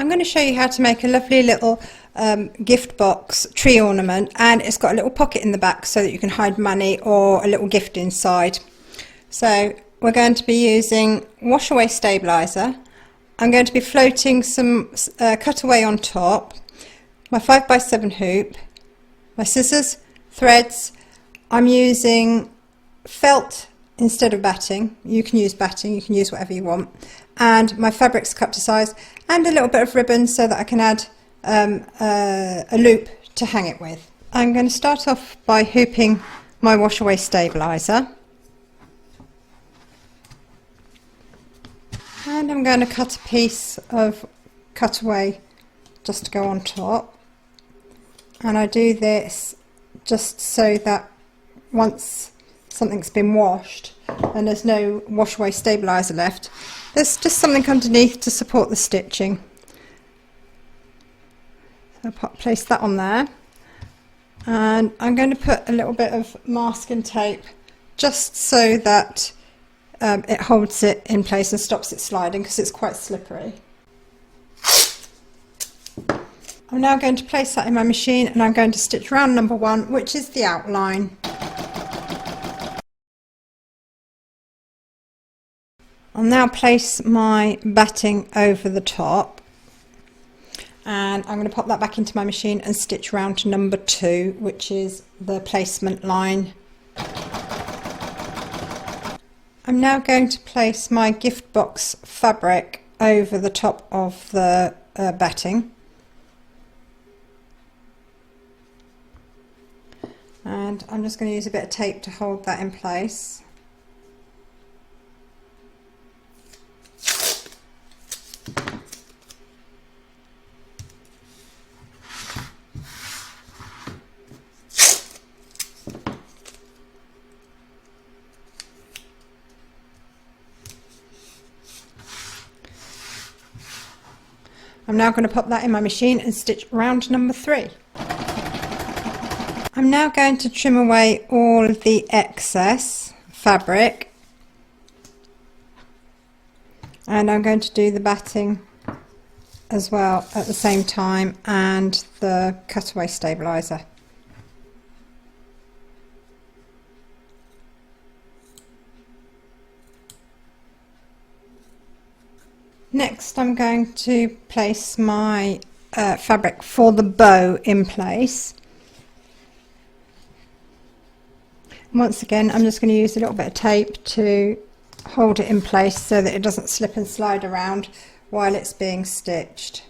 I'm going to show you how to make a lovely little gift box tree ornament, and it's got a little pocket in the back so that you can hide money or a little gift inside. So we're going to be using wash away stabilizer. I'm going to be floating some cutaway on top, my 5x7 hoop, my scissors, threads. I'm using felt instead of batting. You can use batting, you can use whatever you want, and my fabric's cut to size, and a little bit of ribbon so that I can add a loop to hang it with. I'm going to start off by hooping my wash away stabilizer, and I'm going to cut a piece of cutaway just to go on top, and I do this just so that once something's been washed and there's no wash away stabilizer left, there's just something underneath to support the stitching. So I'll place that on there, and I'm going to put a little bit of masking tape just so that it holds it in place and stops it sliding, because it's quite slippery. I'm now going to place that in my machine, and I'm going to stitch round number 1, which is the outline. I'll now place my batting over the top, and I'm going to pop that back into my machine and stitch round to number 2, which is the placement line. I'm now going to place my gift box fabric over the top of the batting, and I'm just going to use a bit of tape to hold that in place. I'm now going to pop that in my machine and stitch round number 3. I'm now going to trim away all of the excess fabric, and I'm going to do the batting as well at the same time, and the cutaway stabilizer. Next, I'm going to place my fabric for the bow in place. And once again, I'm just going to use a little bit of tape to hold it in place so that it doesn't slip and slide around while it's being stitched.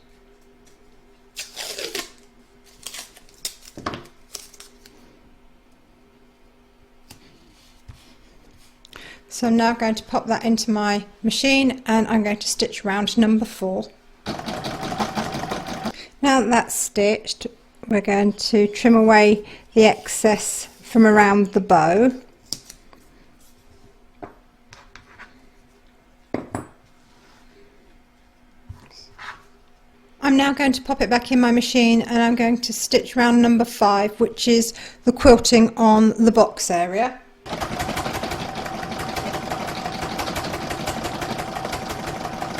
So I'm now going to pop that into my machine, and I'm going to stitch round number 4. Now that that's stitched, we're going to trim away the excess from around the bow. I'm now going to pop it back in my machine, and I'm going to stitch round number 5, which is the quilting on the box area.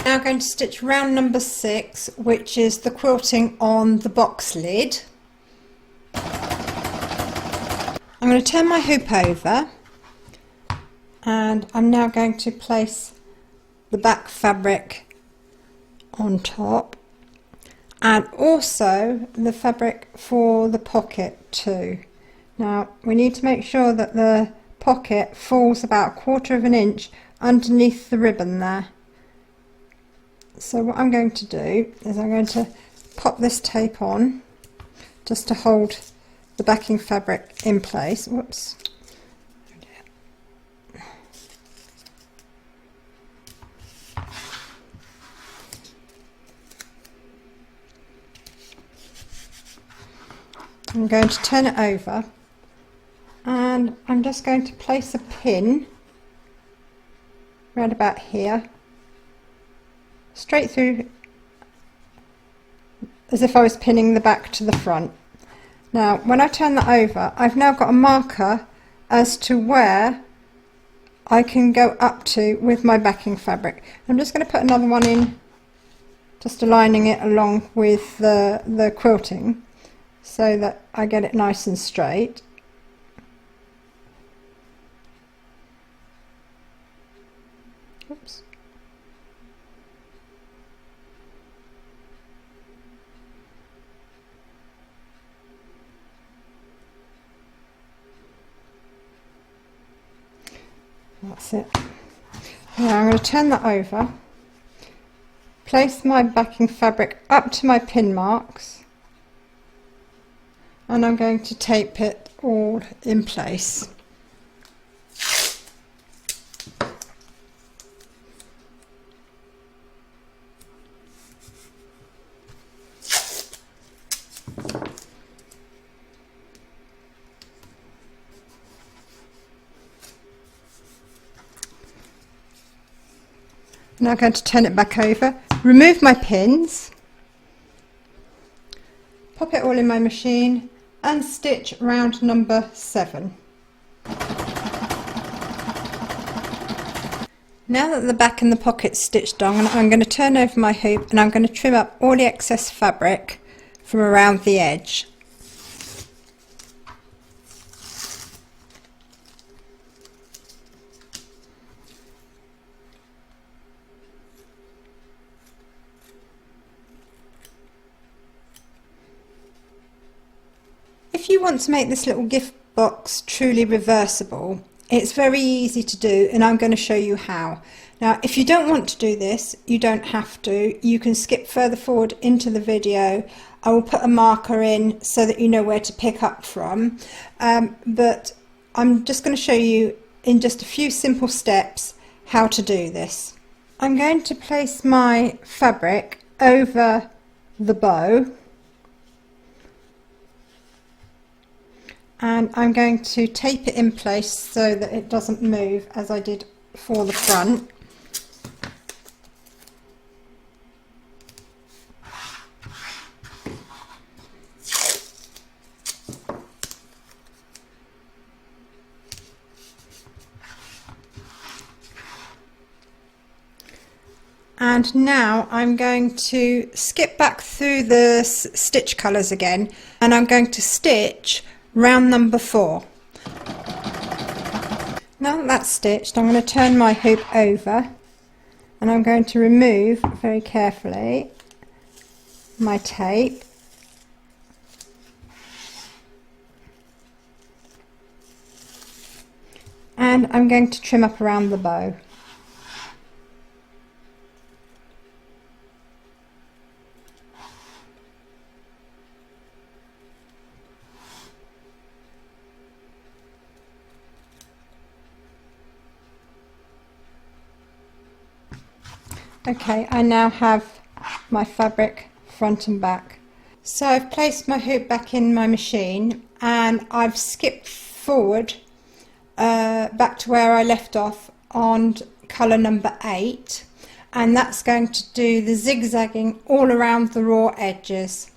Now going to stitch round number 6, which is the quilting on the box lid. I'm going to turn my hoop over, and I'm now going to place the back fabric on top, and also the fabric for the pocket too. Now we need to make sure that the pocket falls about 1/4 of an inch underneath the ribbon there. So what I'm going to do is I'm going to pop this tape on just to hold the backing fabric in place. Whoops. I'm going to turn it over, and I'm just going to place a pin right about here, straight through, as if I was pinning the back to the front. Now when I turn that over, I've now got a marker as to where I can go up to with my backing fabric. I'm just going to put another one in just aligning it along with the quilting so that I get it nice and straight. Oops. That's it. Now I'm going to turn that over, place my backing fabric up to my pin marks, and I'm going to tape it all in place. Now I'm going to turn it back over, remove my pins, pop it all in my machine and stitch round number 7. Now that the back and the pocket's stitched on, I'm going to turn over my hoop and I'm going to trim up all the excess fabric from around the edge. If you want to make this little gift box truly reversible, it's very easy to do, and I'm going to show you how. Now, if you don't want to do this, you don't have to. You can skip further forward into the video. I will put a marker in so that you know where to pick up from. But I'm just going to show you in just a few simple steps how to do this. I'm going to place my fabric over the bow. And I'm going to tape it in place so that it doesn't move as I did for the front. And now I'm going to skip back through the stitch colours again, and I'm going to stitch round number 4. Now that that's stitched, I'm going to turn my hoop over and I'm going to remove very carefully my tape. And I'm going to trim up around the bow. Okay, I now have my fabric front and back. So I've placed my hoop back in my machine and I've skipped forward back to where I left off on colour number 8, and that's going to do the zigzagging all around the raw edges.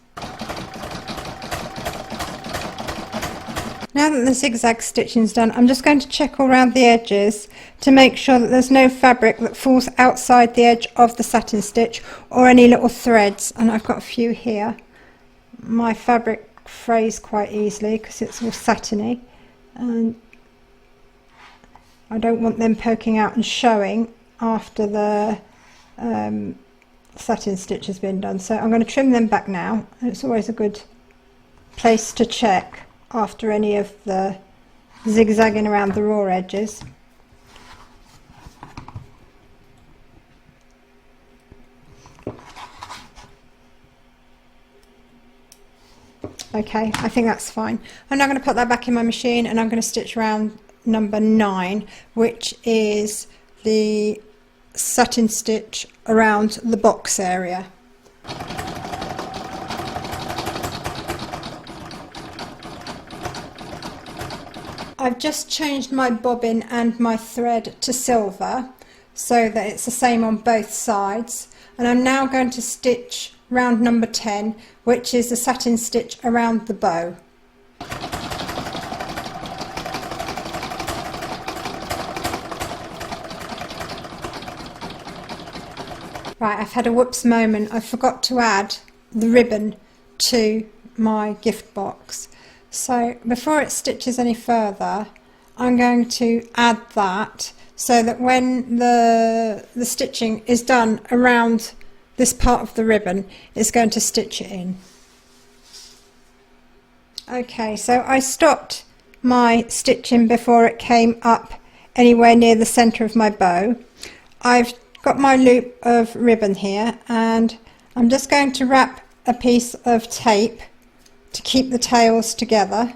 Now that the zigzag stitching is done, I'm just going to check all around the edges to make sure that there's no fabric that falls outside the edge of the satin stitch or any little threads, and I've got a few here. My fabric frays quite easily because it's all satiny, and I don't want them poking out and showing after the satin stitch has been done. So I'm going to trim them back now. It's always a good place to check after any of the zigzagging around the raw edges. Okay, I think that's fine. I'm now going to put that back in my machine and I'm going to stitch around number 9, which is the satin stitch around the box area. I've just changed my bobbin and my thread to silver so that it's the same on both sides, and I'm now going to stitch round number 10, which is the satin stitch around the bow. Right, I've had a whoops moment. I forgot to add the ribbon to my gift box. So before it stitches any further, I'm going to add that so that when the stitching is done around this part of the ribbon, it's going to stitch it in. Okay, so I stopped my stitching before it came up anywhere near the centre of my bow. I've got my loop of ribbon here, and I'm just going to wrap a piece of tape to keep the tails together,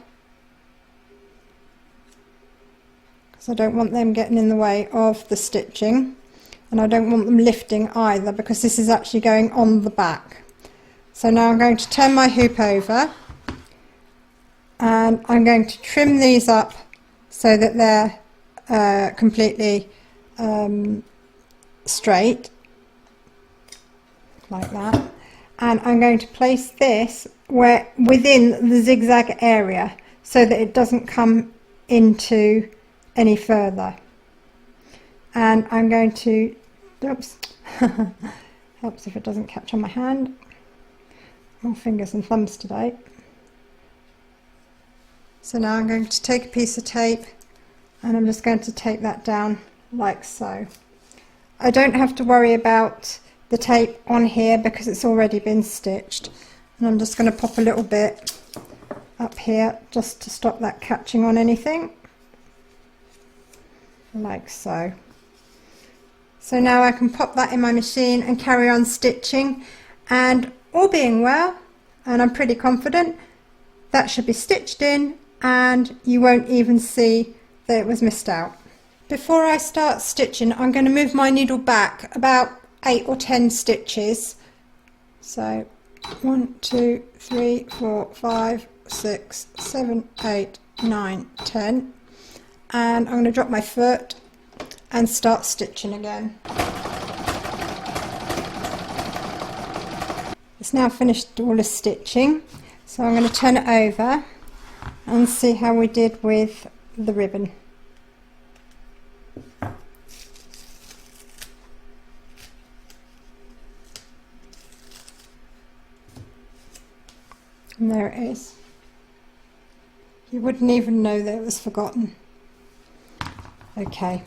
because I don't want them getting in the way of the stitching, and I don't want them lifting either, because this is actually going on the back. So now I'm going to turn my hoop over, and I'm going to trim these up so that they're completely straight, like that. And I'm going to place this within the zigzag area so that it doesn't come into any further. And I'm going to, oops, helps if it doesn't catch on my hand. More fingers and thumbs today. So now I'm going to take a piece of tape and I'm just going to take that down like so. I don't have to worry about the tape on here because it's already been stitched, and I'm just going to pop a little bit up here just to stop that catching on anything, like so. So now I can pop that in my machine and carry on stitching, and all being well, and I'm pretty confident, that should be stitched in and you won't even see that it was missed out. Before I start stitching, I'm going to move my needle back about 8 or 10 stitches. So 1, 2, 3, 4, 5, 6, 7, 8, 9, 10, and I'm going to drop my foot and start stitching again. It's now finished all the stitching, so I'm going to turn it over and see how we did with the ribbon. And there it is. You wouldn't even know that it was forgotten. Okay,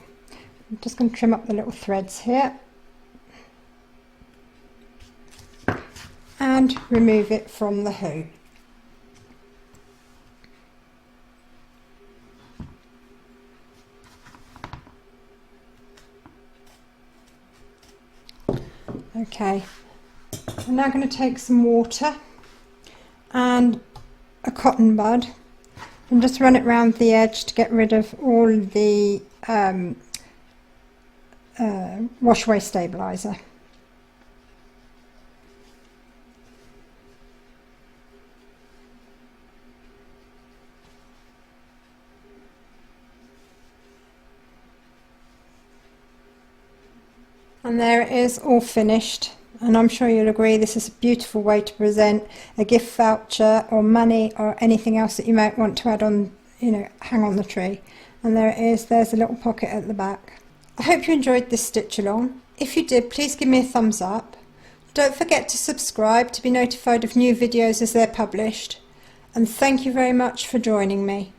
I'm just going to trim up the little threads here and remove it from the hoop. Okay, I'm now going to take some water and a cotton bud and just run it round the edge to get rid of all the wash away stabiliser. And there it is, all finished, and I'm sure you'll agree this is a beautiful way to present a gift voucher or money or anything else that you might want to add on, you know, hang on the tree. And there it is, there's a little pocket at the back. I hope you enjoyed this stitch along. If you did, please give me a thumbs up. Don't forget to subscribe to be notified of new videos as they're published. And thank you very much for joining me.